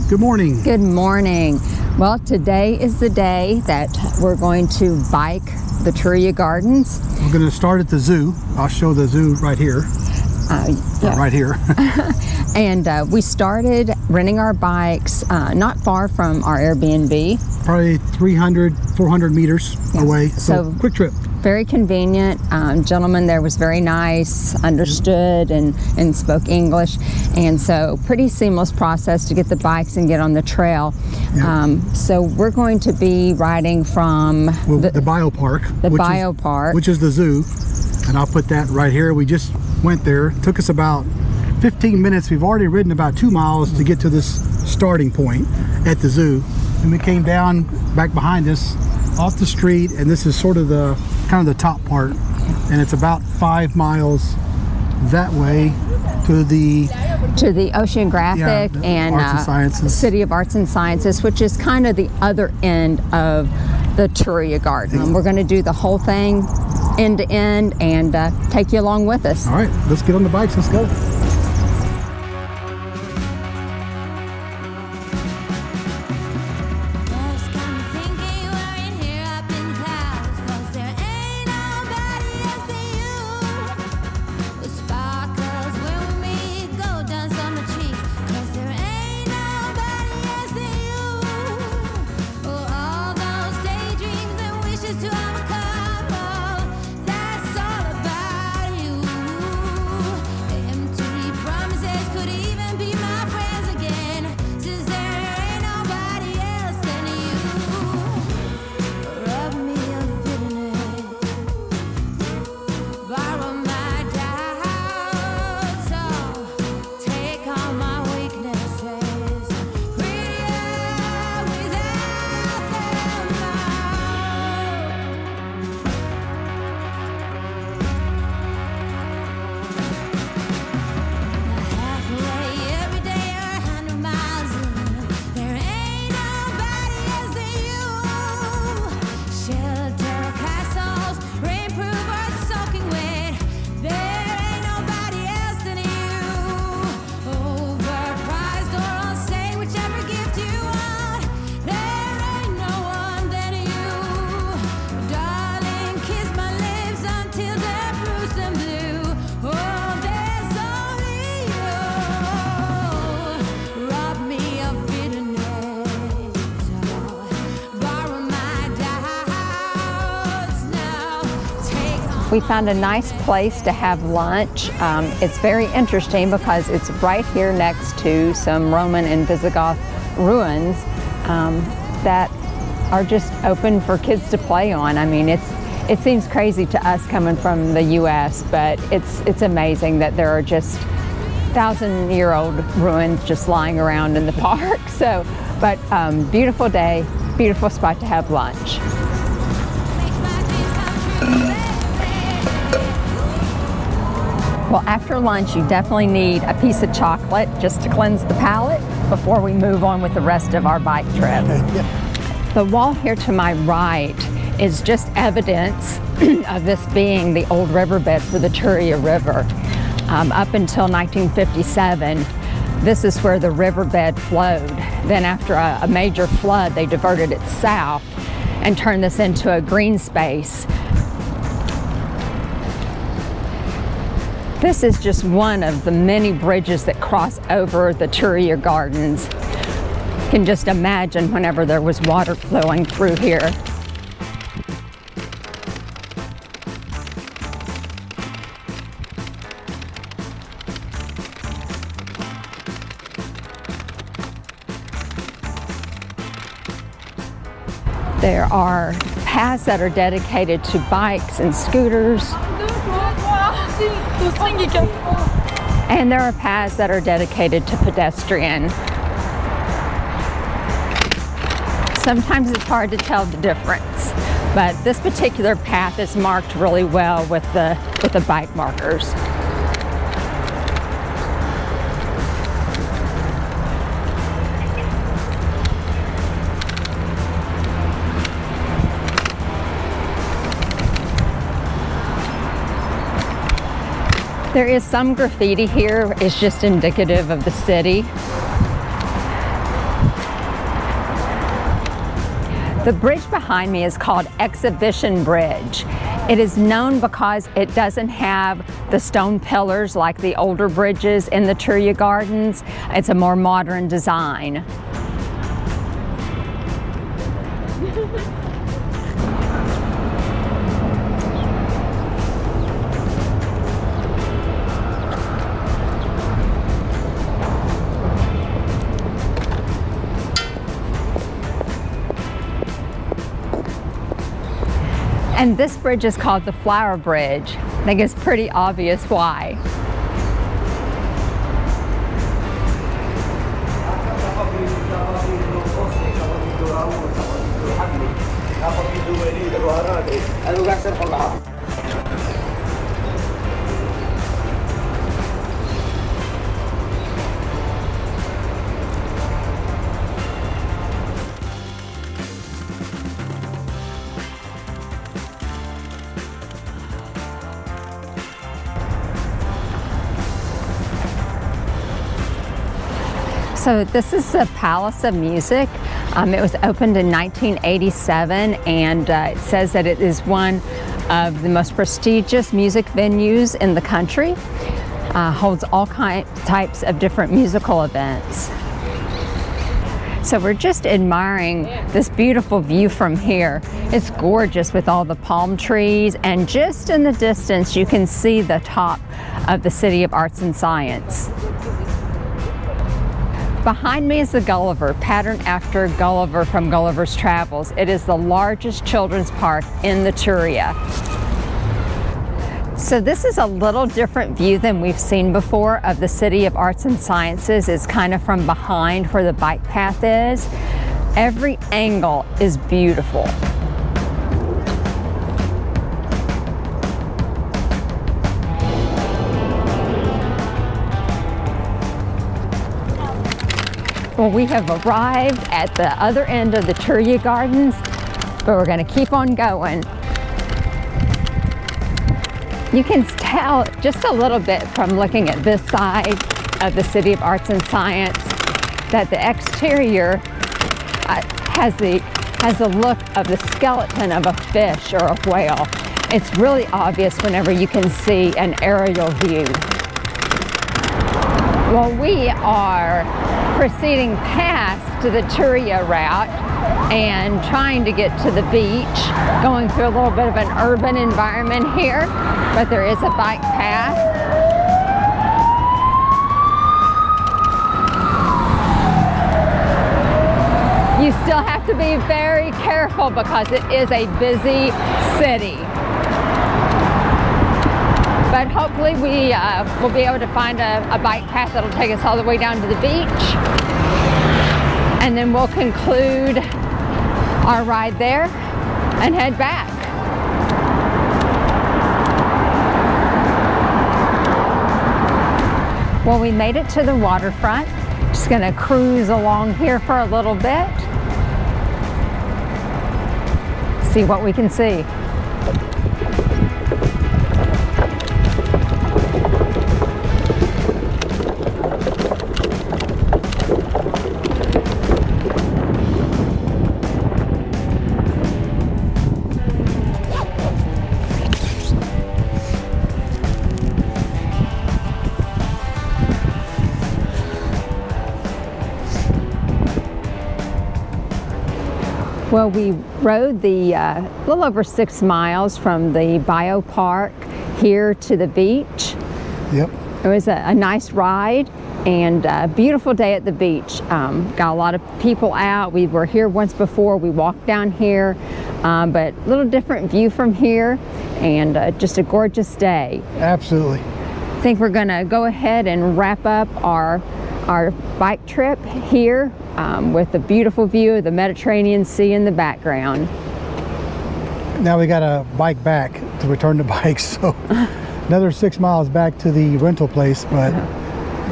Good morning. Good morning. Well, today is the day that we're going to bike the Turia Gardens. We're going to start at the zoo. I'll show the zoo right here. Yeah. Right here. And we started renting our bikes not far from our Airbnb. Probably 300, 400 meters away. So quick trip. Very convenient. Gentleman there was very nice, understood and spoke English. And so pretty seamless process to get the bikes and get on the trail. Yep. So we're going to be riding from the BioPark. The BioPark. Which is the zoo. And I'll put that right here. We just went there. It took us about 15 minutes. We've already ridden about 2 miles to get to this starting point at the zoo. And we came down back behind us off the street, and this is sort of the kind of the top part, and it's about 5 miles that way to the Oceanographic and Arts and City of Arts and Sciences, which is kind of the other end of the Turia Garden. We're going to do the whole thing end to end and take you along with us. All right, let's get on the bikes. Let's go. We found a nice place to have lunch. It's very interesting because it's right here next to some Roman and Visigoth ruins that are just open for kids to play on. I mean, it seems crazy to us coming from the U.S., but it's amazing that there are just 1,000-year-old ruins just lying around in the park. So, but beautiful day, beautiful spot to have lunch. Well, after lunch, you definitely need a piece of chocolate just to cleanse the palate before we move on with the rest of our bike trip. The wall here to my right is just evidence of this being the old riverbed for the Turia River. Up until 1957, this is where the riverbed flowed. Then after a major flood, they diverted it south and turned this into a green space. This is just one of the many bridges that cross over the Turia Gardens. You can just imagine whenever there was water flowing through here. There are paths that are dedicated to bikes and scooters. And there are paths that are dedicated to pedestrian. Sometimes it's hard to tell the difference, but this particular path is marked really well with the bike markers. There is some graffiti here. It's just indicative of the city. The bridge behind me is called Exhibition Bridge. It is known because it doesn't have the stone pillars like the older bridges in the Turia Gardens. It's a more modern design. And this bridge is called the Flower Bridge. I think it's pretty obvious why. So this is the Palace of Music. It was opened in 1987, and it says that it is one of the most prestigious music venues in the country. Holds all types of different musical events. So we're just admiring this beautiful view from here. It's gorgeous with all the palm trees, and just in the distance you can see the top of the City of Arts and Science. Behind me is the Gulliver, patterned after Gulliver from Gulliver's Travels. It is the largest children's park in the Turia. So this is a little different view than we've seen before of the City of Arts and Sciences. It's kind of from behind where the bike path is. Every angle is beautiful. Well, we have arrived at the other end of the Turia Gardens, but we're going to keep on going. You can tell just a little bit from looking at this side of the City of Arts and Science that the exterior has the look of the skeleton of a fish or a whale. It's really obvious whenever you can see an aerial view. Well, we are proceeding past to the Turia route and trying to get to the beach, going through a little bit of an urban environment here, but there is a bike path. You still have to be very careful because it is a busy city. But hopefully we will be able to find a bike path that'll take us all the way down to the beach. And then we'll conclude our ride there and head back. Well, we made it to the waterfront. Just gonna cruise along here for a little bit. See what we can see. Well, we rode the little over 6 miles from the BioPark here to the beach. Yep. It was a nice ride and a beautiful day at the beach. Got a lot of people out. We were here once before. We walked down here, but a little different view from here, and just a gorgeous day. Absolutely. I think we're going to go ahead and wrap up our bike trip here with a beautiful view of the Mediterranean Sea in the background. Now we got to bike back to return the bikes, so another 6 miles back to the rental place, but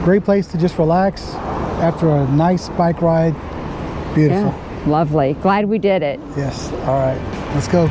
great place to just relax after a nice bike ride. Beautiful. Yeah, lovely. Glad we did it. Yes. All right. Let's go.